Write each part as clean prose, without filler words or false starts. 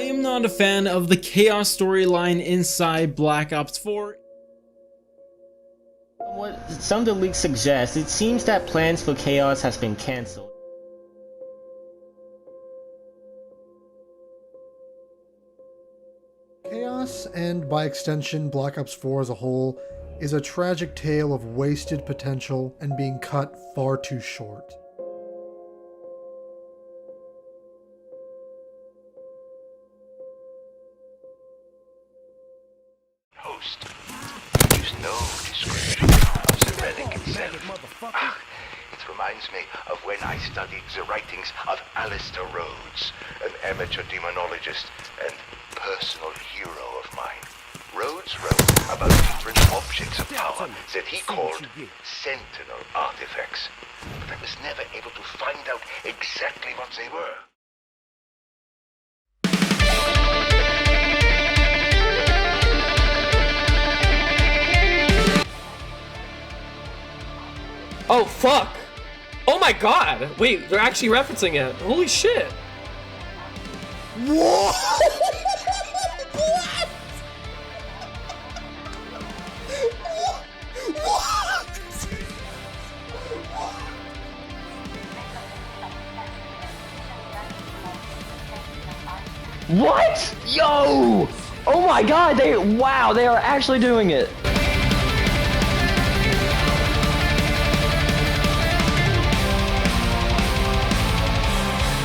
I am not a fan of the chaos storyline inside Black Ops 4. What some of the leaks suggest, it seems that plans for chaos has been cancelled. Chaos, and by extension Black Ops 4 as a whole, is a tragic tale of wasted potential and being cut far too short. Host. Use no discretion of the relic itself. It reminds me of when I studied the writings of Alistair Rhodes, an amateur demonologist and personal hero of mine. Rhodes wrote about different objects of power that he called sentinel artifacts, but I was never able to find out exactly what they were. Oh fuck! Oh my god! Wait, they're actually referencing it. Holy shit! Whoa! What? Yo! Oh my god, they are actually doing it.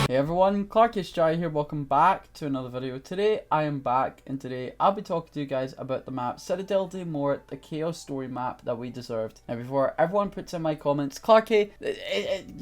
Hey everyone, Clarkish here, welcome back to another video. Today I am back, and today I'll be talking to you guys about the map Citadelle Des Morts, the Chaos Story map that we deserved. Now before everyone puts in my comments, Clarky,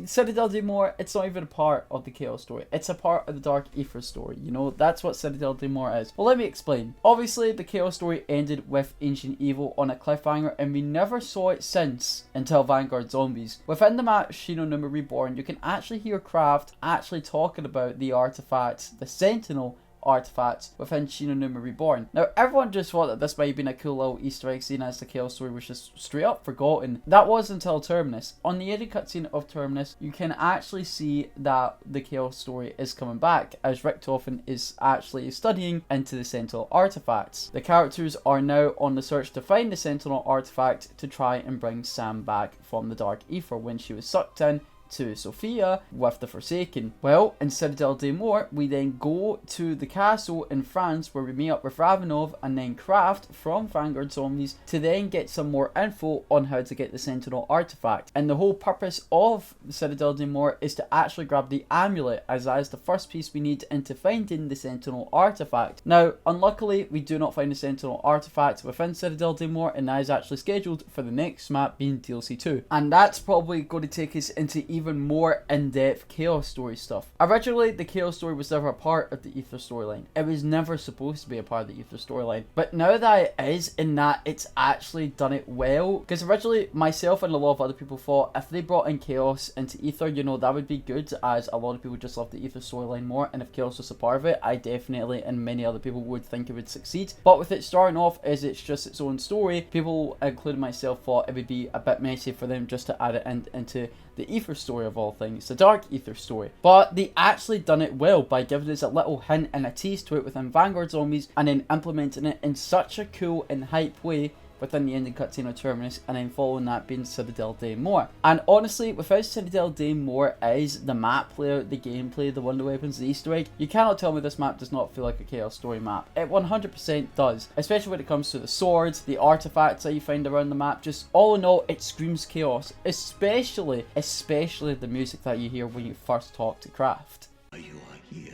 Citadelle Des Morts, it's not even a part of the Chaos Story, it's a part of the Dark Aether story, you know, that's what Citadelle Des Morts is. Well, let me explain. Obviously the Chaos Story ended with Ancient Evil on a cliffhanger, and we never saw it since until Vanguard Zombies. Within the map Shinonuma Reborn, you can actually hear Kraft actually talking about the artifacts, the Sentinel artifacts within Shinonuma Reborn. Now everyone just thought that this might have been a cool little Easter egg, seeing as the Chaos Story was just straight up forgotten. That was until Terminus. On the ending cutscene of Terminus, you can actually see that the Chaos Story is coming back, as Richtofen is actually studying into the Sentinel artifacts. The characters are now on the search to find the Sentinel artifact to try and bring Sam back from the Dark Aether when she was sucked in to Sophia with the Forsaken. Well, in Citadelle Des Morts, we then go to the castle in France where we meet up with Ravenov and then Kraft from Vanguard Zombies to then get some more info on how to get the Sentinel artifact. And the whole purpose of Citadelle Des Morts is to actually grab the amulet, as that is the first piece we need into finding the Sentinel artifact. Now, unluckily, we do not find the Sentinel artifact within Citadelle Des Morts, and that is actually scheduled for the next map, being DLC 2. And that's probably going to take us into even more in-depth Chaos Story stuff. Originally, the Chaos Story was never a part of the Aether storyline. It was never supposed to be a part of the Aether storyline. But now that it is, in that it's actually done it well. Because originally, myself and a lot of other people thought if they brought in Chaos into Aether, you know, that would be good, as a lot of people just love the Aether storyline more, and if Chaos was a part of it, I definitely, and many other people, would think it would succeed. But with it starting off as it's just its own story, people, including myself, thought it would be a bit messy for them just to add it into the Aether story of all things, the Dark Aether story. But they actually done it well by giving us a little hint and a tease to it within Vanguard Zombies, and then implementing it in such a cool and hype way within the ending cutscene of Terminus, and then following that being Citadelle Des Morts. And honestly, without Citadelle Des Morts is the map layout, the gameplay, the wonder weapons, the Easter egg, you cannot tell me this map does not feel like a Chaos Story map. It 100% does, especially when it comes to the swords, the artifacts that you find around the map. Just all in all, it screams Chaos, especially the music that you hear when you first talk to Kraft. You are here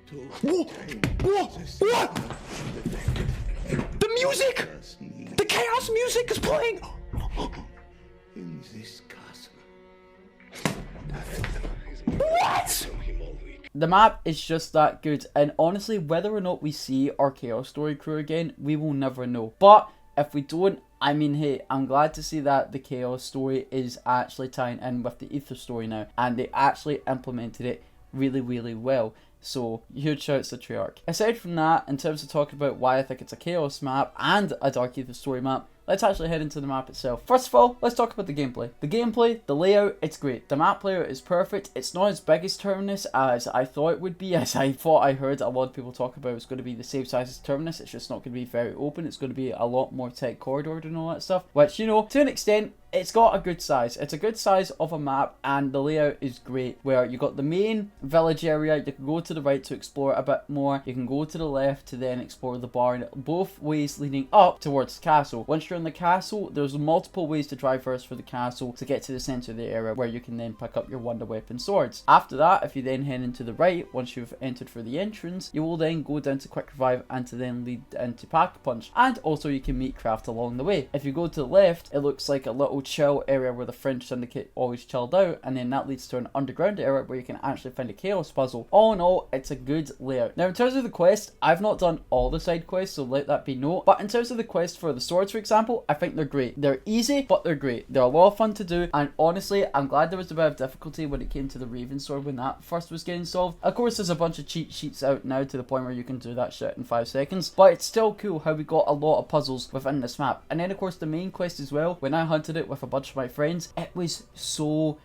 to What? The music! The chaos music is playing! in this castle. What? The map is just that good, and honestly, whether or not we see our Chaos Story crew again, we will never know. But if we don't, I mean, hey, I'm glad to see that the Chaos Story is actually tying in with the Aether story now, and they actually implemented it really, really well. So, huge shouts to Treyarch. Aside from that, in terms of talking about why I think it's a Chaos map and a Dark Aether story map, let's actually head into the map itself. First of all, let's talk about the gameplay. The gameplay, the layout, it's great. The map layout is perfect. It's not as big as Terminus as I thought it would be, as I thought I heard a lot of people talk about it was going to be the same size as Terminus. It's just not going to be very open. It's going to be a lot more tight corridored and all that stuff, which, you know, to an extent, it's got a good size. It's a good size of a map, and the layout is great, where you got the main village area. You can go to the right to explore a bit more. You can go to the left to then explore the barn, both ways leading up towards the castle. Once you're in the castle, there's multiple ways to traverse for the castle to get to the center of the area, where you can then pick up your wonder weapon swords. After that, if you then head into the right, once you've entered for the entrance, you will then go down to quick revive and to then lead into pack punch, and also you can meet craft along the way. If you go to the left, it looks like a little chill area where the French Syndicate always chilled out, and then that leads to an underground area where you can actually find a chaos puzzle. All in all, it's a good layout. Now in terms of the quest, I've not done all the side quests, so let that be known, but in terms of the quest for the swords, for example, I think they're great. They're easy, but they're great. They're a lot of fun to do, and honestly, I'm glad there was a bit of difficulty when it came to the Raven sword when that first was getting solved. Of course, there's a bunch of cheat sheets out now to the point where you can do that shit in 5 seconds, but it's still cool how we got a lot of puzzles within this map. And then of course the main quest as well, when I hunted it with a bunch of my friends, it was so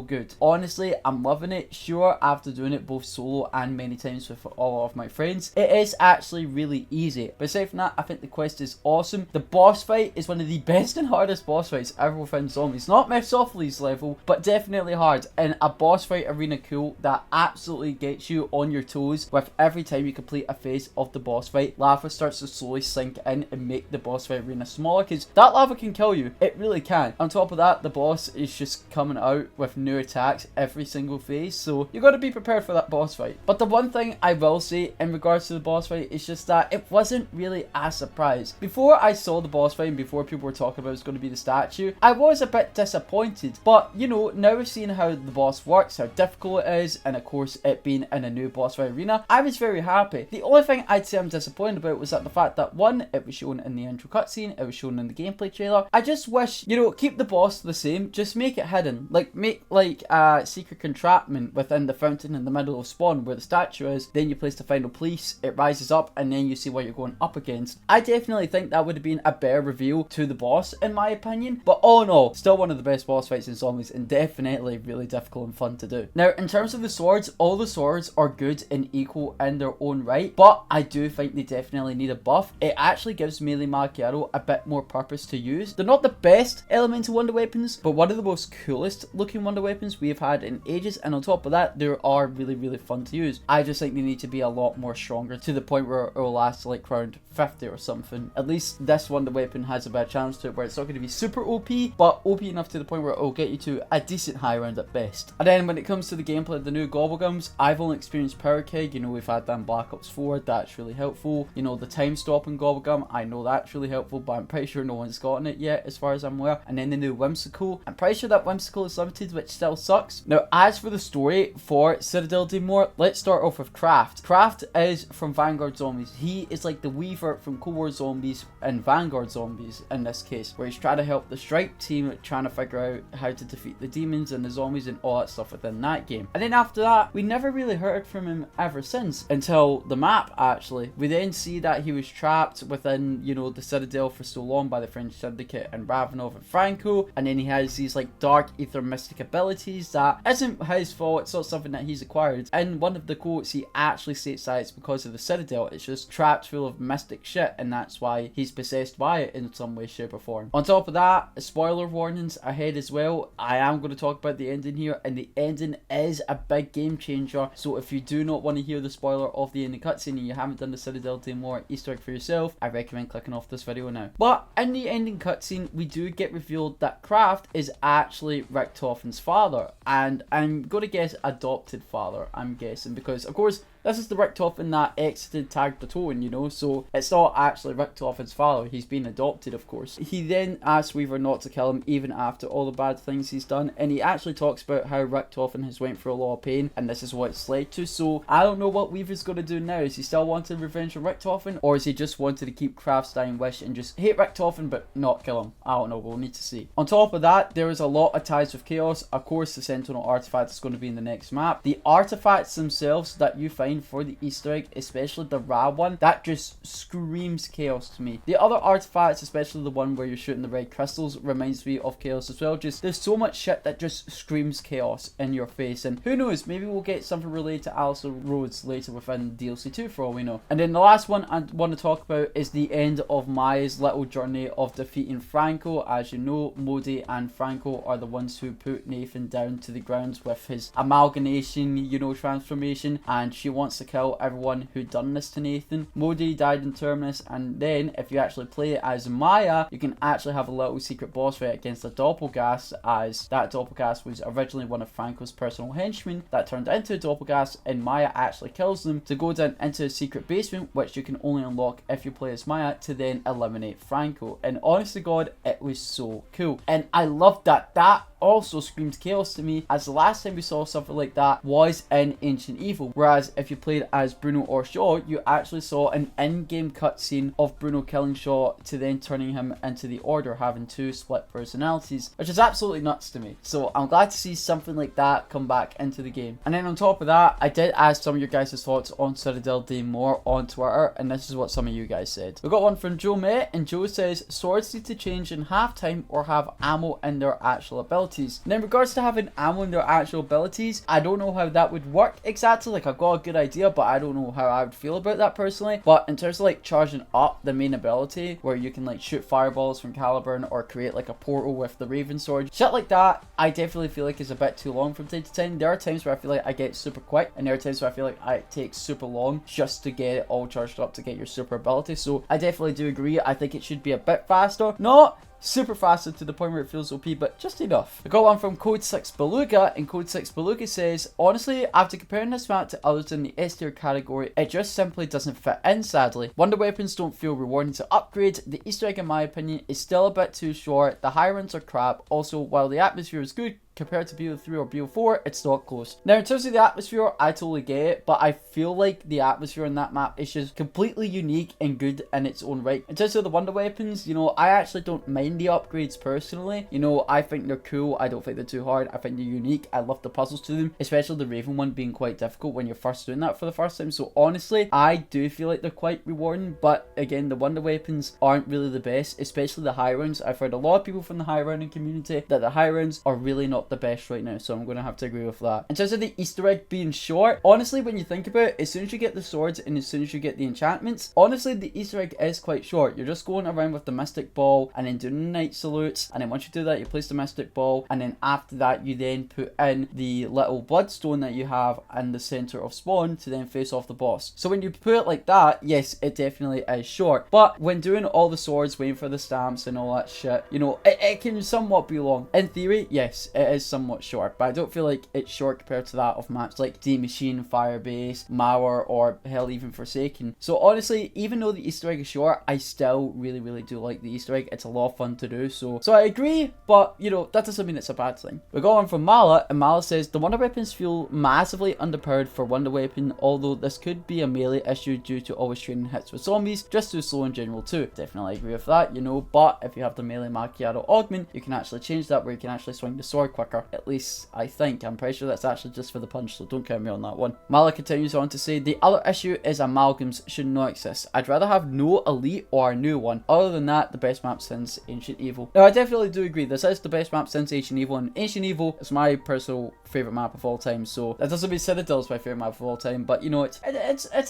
good. Honestly, I'm loving it. Sure, after doing it both solo and many times with all of my friends, it is actually really easy. But aside from that, I think the quest is awesome. The boss fight is one of the best and hardest boss fights ever within zombies. Not Mephistopheles level, but definitely hard. And a boss fight arena cool that absolutely gets you on your toes with every time you complete a phase of the boss fight. Lava starts to slowly sink in and make the boss fight arena smaller, because that lava can kill you. It really can. On top of that, the boss is just coming out with new attacks every single phase, so you got to be prepared for that boss fight. But the one thing I will say in regards to the boss fight is just that it wasn't really a surprise. Before I saw the boss fight and before people were talking about it was going to be the statue, I was a bit disappointed, but you know, now we've seen how the boss works, how difficult it is, and of course it being in a new boss fight arena, I was very happy. The only thing I'd say I'm disappointed about was that the fact that, one, it was shown in the intro cutscene, it was shown in the gameplay trailer. I just wish, you know, keep the boss the same, just make it hidden, make like a secret entrapment within the fountain in the middle of spawn where the statue is. Then you place the final piece, it rises up, and then you see what you're going up against. I definitely think that would have been a better reveal to the boss in my opinion, but all in all, still one of the best boss fights in zombies, and definitely really difficult and fun to do. Now in terms of the swords, all the swords are good and equal in their own right, but I do think they definitely need a buff. It actually gives melee Macchiato a bit more purpose to use. They're not the best elemental wonder weapons, but one of the most coolest looking wonder weapons we have had in ages, and on top of that, they are really fun to use. I just think they need to be a lot more stronger, to the point where it will last like round 50 or something. At least this wonder weapon has a better chance to it, where it's not going to be super OP, but OP enough to the point where it will get you to a decent high round at best. And then when it comes to the gameplay of the new Gobblegums, I've only experienced Power Keg. You know, we've had that in Black Ops 4, that's really helpful. You know, the time stopping Gobblegum, I know that's really helpful, but I'm pretty sure no one's gotten it yet as far as I'm aware. And then the new Whimsical, I'm pretty sure that Whimsical is limited, which still sucks. Now as for the story for Citadelle Des Morts, let's start off with Craft. Craft is from Vanguard Zombies. He is like the Weaver from Cold War Zombies and Vanguard Zombies in this case, where he's trying to help the Strike team trying to figure out how to defeat the demons and the zombies and all that stuff within that game. And then after that, we never really heard from him ever since, until the map actually. We then see that he was trapped within, you know, the Citadel for so long by the French Syndicate and Ravenov and Franco, and then he has these like dark ether mystic abilities that isn't his fault, it's not something that he's acquired. In one of the quotes, he actually states that it's because of the Citadel, it's just trapped full of mystic shit, and that's why he's possessed by it in some way, shape or form. On top of that, spoiler warnings ahead as well. I am going to talk about the ending here, and the ending is a big game changer, so if you do not want to hear the spoiler of the ending cutscene and you haven't done the Citadelle Des Morts Easter egg for yourself, I recommend clicking off this video now. But in the ending cutscene, we do get revealed that Kraft is actually Richtofen's father, and I'm going to guess adopted father, I'm guessing, because of course this is the Richtofen that exited Tag the Tone, you know, so it's not actually Richtofen's father, he's been adopted of course. He then asks Weaver not to kill him even after all the bad things he's done, and he actually talks about how Richtofen has went through a lot of pain and this is what it's led to. So I don't know what Weaver's going to do now. Is he still wanting revenge on Richtofen, or is he just wanted to keep Kraft's dying wish and just hate Richtofen but not kill him? I don't know, we'll need to see. On top of that, there is a lot of ties with Chaos. Of course the Sentinel artifact is going to be in the next map. The artifacts themselves that you find design for the Easter egg, especially the Ra one, that just screams chaos to me. The other artifacts, especially the one where you're shooting the red crystals, reminds me of chaos as well. Just there's so much shit that just screams chaos in your face, and who knows, maybe we'll get something related to Alistair Rhodes later within DLC 2 for all we know. And then the last one I want to talk about is the end of Maya's little journey of defeating Franco. As you know, Modi and Franco are the ones who put Nathan down to the ground with his amalgamation, you know, transformation, and she wants to kill everyone who done this to Nathan. Modi died in Terminus, and then if you actually play it as Maya, you can actually have a little secret boss fight against a Doppelgast, as that Doppelgast was originally one of Franco's personal henchmen that turned into a Doppelgast, and Maya actually kills them to go down into a secret basement, which you can only unlock if you play as Maya, to then eliminate Franco. And honest to God, it was so cool, and I loved that. That also screamed chaos to me, as the last time we saw something like that was in Ancient Evil, whereas if you played as Bruno or Shaw, you actually saw an in-game cutscene of Bruno killing Shaw to then turning him into the Order, having two split personalities, which is absolutely nuts to me. So I'm glad to see something like that come back into the game. And then on top of that, I did ask some of your guys' thoughts on Citadelle Des Morts on Twitter, and this is what some of you guys said. We got one from Joe Met, and Joe says swords need to change in halftime or have ammo in their actual abilities. Now in regards to having ammo in their actual abilities, I don't know how that would work exactly. Like, I've got a good idea, but I don't know how I would feel about that personally. But in terms of like charging up the main ability, where you can like shoot fireballs from Caliburn or create like a portal with the Raven Sword, shit like that, I definitely feel like is a bit too long from time to time. There are times where I feel like I get super quick, and there are times where I feel like it takes super long just to get it all charged up to get your super ability. So I definitely do agree. I think it should be a bit faster. Not super faster to the point where it feels OP, but just enough. I got one from Code 6 Beluga, and Code 6 Beluga says, honestly, after comparing this map to others in the S tier category, it just simply doesn't fit in, sadly. Wonder weapons don't feel rewarding to upgrade. The Easter egg, in my opinion, is still a bit too short. The high runs are crap. Also, while the atmosphere is good, compared to BO3 or BO4, it's not close. Now, in terms of the atmosphere, I totally get it, but I feel like the atmosphere in that map is just completely unique and good in its own right. In terms of the wonder weapons, you know, I actually don't mind the upgrades personally. You know, I think they're cool. I don't think they're too hard. I think they're unique. I love the puzzles to them, especially the Raven one being quite difficult when you're first doing that for the first time. So honestly, I do feel like they're quite rewarding, but again, the wonder weapons aren't really the best, especially the high rounds. I've heard a lot of people from the high rounding community that the high rounds are really not the best right now, so I'm going to have to agree with that. In terms of the Easter egg being short, honestly, when you think about it, as soon as you get the swords and as soon as you get the enchantments, honestly, the Easter egg is quite short. You're just going around with the mystic ball and then doing the knight salutes, and then once you do that, you place the mystic ball, and then after that, you then put in the little bloodstone that you have in the center of spawn to then face off the boss. So when you put it like that, yes, it definitely is short, but when doing all the swords, waiting for the stamps and all that shit, you know, it can somewhat be long. In theory, yes, it is somewhat short, but I don't feel like it's short compared to that of maps like D Machine, Firebase, Mauer, or hell, even Forsaken. So honestly, even though the Easter egg is short, I still really do like the Easter egg. It's a lot of fun to do, so I agree, but you know, that doesn't mean it's a bad thing. We got one from Mala, and Mala says the wonder weapons feel massively underpowered for wonder weapon, although this could be a melee issue due to always trading hits with zombies, just too slow in general too. Definitely agree with that, you know, but if you have the melee macchiato augment, you can actually change that where you can actually swing the sword quicker. At least I think. I'm pretty sure that's actually just for the punch, so don't count me on that one. Mala continues on to say, the other issue is amalgams should not exist. I'd rather have no elite or a new one. Other than that, the best map since Ancient Evil. Now, I definitely do agree. This is the best map since Ancient Evil, and Ancient Evil is my personal favorite map of all time, so that doesn't mean Citadelle's my favorite map of all time, but you know, it's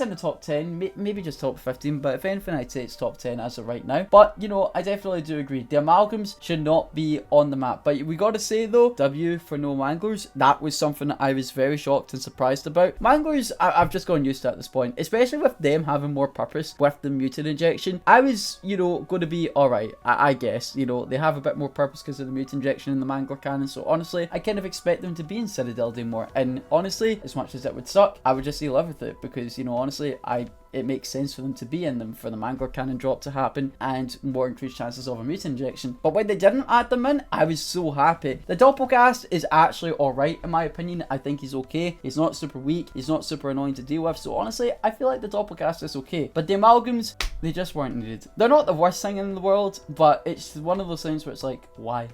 in the top 10, maybe just top 15, but if anything, I'd say it's top 10 as of right now. But you know, I definitely do agree. The amalgams should not be on the map, but we gotta say though, W for no manglers, that was something that I was very shocked and surprised about. Manglers, I've just gotten used to at this point, especially with them having more purpose with the mutant injection. I was, you know, going to be alright, I guess. You know, they have a bit more purpose because of the mutant injection in the mangler cannon, so honestly, I kind of expect them to be in Citadelle Des Morts, and honestly, as much as it would suck, I would just live with it, because, you know, honestly, I it makes sense for them to be in them, for the Mangler cannon drop to happen and more increased chances of a mutant injection. But when they didn't add them in, I was so happy. The Doppelgast is actually alright in my opinion. I think he's okay. He's not super weak. He's not super annoying to deal with. So honestly, I feel like the Doppelgast is okay. But the amalgams, they just weren't needed. They're not the worst thing in the world, but it's one of those things where it's like, why?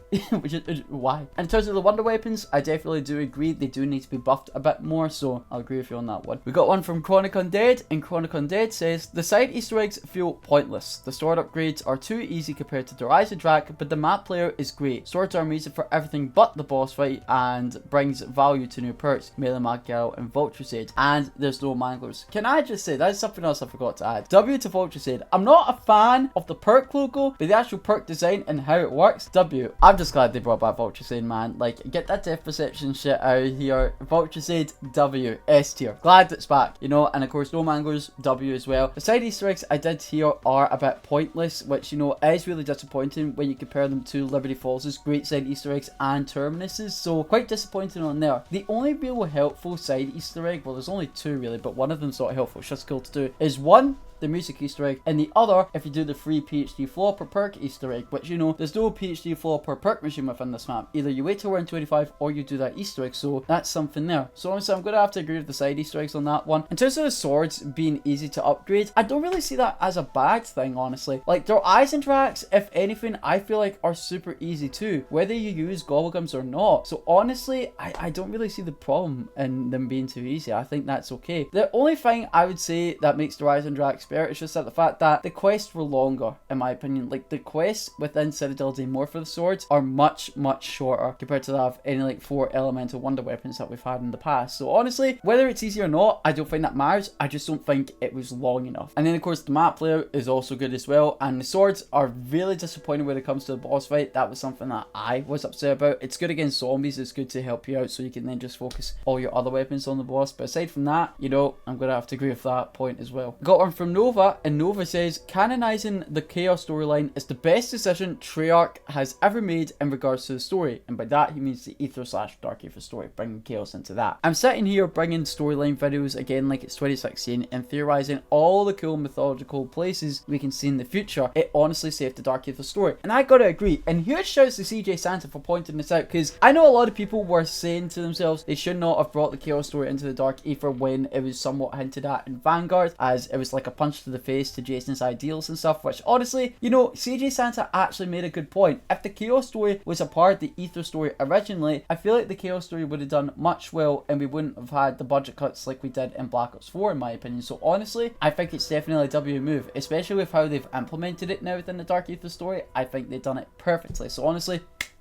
Why? And in terms of the wonder weapons, I definitely do agree. They do need to be buffed a bit more, so I'll agree with you on that one. We got one from Chronic Undead, and Chronic Undead says, the side Easter eggs feel pointless. The sword upgrades are too easy compared to the Rise of Drak, but the map player is great. Swords are amazing for everything but the boss fight and brings value to new perks, Melee Maggiaro and Vulture's, and there's no manglers. Can I just say, that's something else I forgot to add. W to Vulture's. I'm not a fan of the perk logo, but the actual perk design and how it works. W. I'm just glad they brought back Vulture's, man. Like, get that death perception shit out of here. Vulture's, W. S tier. Glad it's back, you know, and of course no manglers, W as well. The side Easter eggs I did here are a bit pointless, which, you know, is really disappointing when you compare them to Liberty Falls' great side Easter eggs and Terminus's, so quite disappointing on there. The only real helpful side Easter egg, well there's only two really, but one of them's not helpful, it's just cool to do, is one, the music Easter egg, and the other if you do the free PhD floor per perk Easter egg, which, you know, there's no PhD floor per perk machine within this map. Either you wait till we're in 25 or you do that Easter egg, so that's something there. So honestly, I'm gonna have to agree with the side Easter eggs on that one. In terms of the swords being easy to upgrade, I don't really see that as a bad thing, honestly. Like, their Eisendrachs, if anything, I feel like are super easy too, whether you use Gobblegums or not. So honestly, I don't really see the problem in them being too easy. I think that's okay. The only thing I would say that makes the Eisendrachs better, it's just that the fact that the quests were longer, in my opinion. Like, the quests within Citadelle Des Morts for the swords are much shorter compared to that of any like 4 elemental wonder weapons that we've had in the past. So honestly, whether it's easy or not, I don't think that matters. I just don't think it was long enough. And then of course the map player is also good as well, and the swords are really disappointing when it comes to the boss fight. That was something that I was upset about. It's good against zombies, it's good to help you out so you can then just focus all your other weapons on the boss, but aside from that, you know, I'm gonna have to agree with that point as well. Got one from Nova, and Nova says, canonizing the Chaos storyline is the best decision Treyarch has ever made in regards to the story, and by that he means the Aether / Dark Aether story, bringing Chaos into that. I'm sitting here bringing storyline videos again like it's 2016 and theorizing all the cool mythological places we can see in the future. It honestly saved the Dark Aether story, and I gotta agree. And huge shouts to CJ Santa for pointing this out, because I know a lot of people were saying to themselves they should not have brought the Chaos story into the Dark Aether when it was somewhat hinted at in Vanguard, as it was like a punch to the face to Jason's ideals and stuff, which honestly, you know, CJ Santa actually made a good point. If the Chaos story was a part of the Aether story originally, I feel like the Chaos story would have done much well and we wouldn't have had the budget cuts like we did in Black Ops 4 in my opinion. So honestly, I think it's definitely a W move, especially with how they've implemented it now within the Dark Aether story. I think they've done it perfectly. So honestly,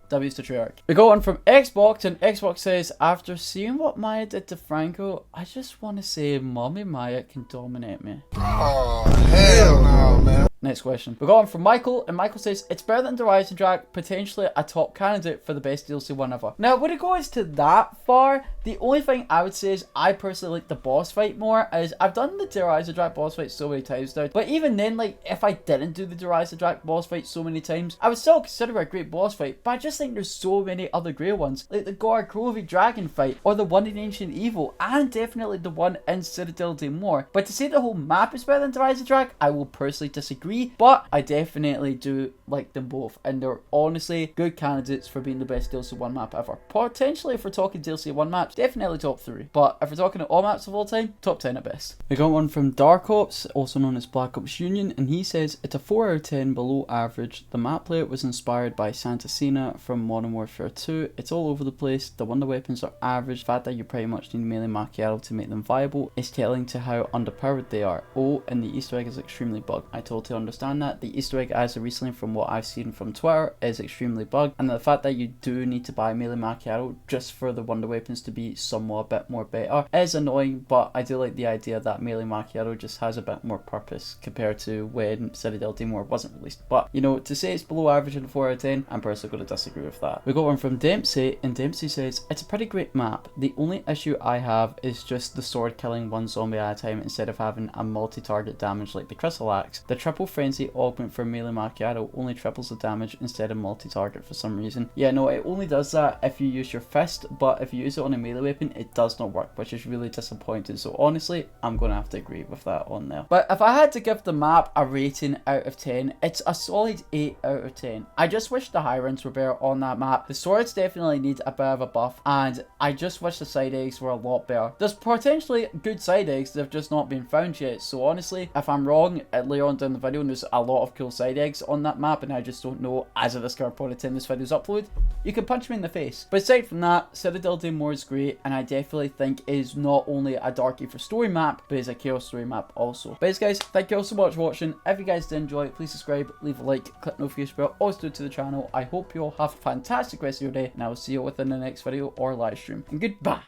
W's to Treyarch. We got one from Xbox, and Xbox says, after seeing what Maya did to Franco, I just want to say Mommy Maya can dominate me. Oh, hell no, man. Next question. We got one from Michael, and Michael says, it's better than the Rise of Drak, potentially a top candidate for the best DLC one ever. Now, when it goes to that far, the only thing I would say is I personally like the boss fight more, as I've done the Rise of Drak boss fight so many times now, but even then, like, if I didn't do the Rise of Drak boss fight so many times, I would still consider it a great boss fight, but I just think there's so many other great ones, like the Gore Krovi dragon fight, or the one in Ancient Evil, and definitely the one in Citadelle Des Morts. But to say the whole map is better than the Rise of Drak, I will personally disagree, but I definitely do like them both, and they're honestly good candidates for being the best DLC 1 map ever. Potentially, if we're talking DLC 1 maps, definitely top 3, but if we're talking all maps of all time, top 10 at best. We got one from Dark Ops, also known as Black Ops Union, and he says, it's a 4 out of 10 below average. The map play was inspired by Santa Cena from Modern Warfare 2. It's all over the place. The wonder weapons are average. The fact that you pretty much need melee Macchiato to make them viable is telling to how underpowered they are. Oh, and the Easter egg is extremely bugged. I totally understand that. The Easter egg as of recently, from what I've seen from Twitter, is extremely bugged, and the fact that you do need to buy melee Macchiato just for the wonder weapons to be somewhat a bit more better is annoying, but I do like the idea that melee Macchiato just has a bit more purpose compared to when Citadelle Des Morts wasn't released. But you know, to say it's below average in a 4 out of 10, I'm personally going to disagree with that. We got one from Dempsey, and Dempsey says, it's a pretty great map. The only issue I have is just the sword killing one zombie at a time instead of having a multi-target damage like the Crystal Axe. The triple Triple Frenzy augment for melee macchiato only triples the damage instead of multi-target for some reason. Yeah, no, it only does that if you use your fist, but if you use it on a melee weapon, it does not work, which is really disappointing. So honestly, I'm going to have to agree with that on there. But if I had to give the map a rating out of 10, it's a solid 8 out of 10. I just wish the high runs were better on that map. The swords definitely need a bit of a buff, and I just wish the side eggs were a lot better. There's potentially good side eggs that have just not been found yet, so honestly, if I'm wrong later on down the video and there's a lot of cool side eggs on that map and I just don't know as of this current point in time this video's upload, you can punch me in the face. But aside from that, Citadelle Des Morts is great, and I definitely think is not only a Dark Aether story map, but is a Chaos story map also. But guys, thank you all so much for watching. If you guys did enjoy, please subscribe, leave a like, click notification bell, always do it to the channel. I hope you all have a fantastic rest of your day, and I will see you within the next video or live stream. And goodbye.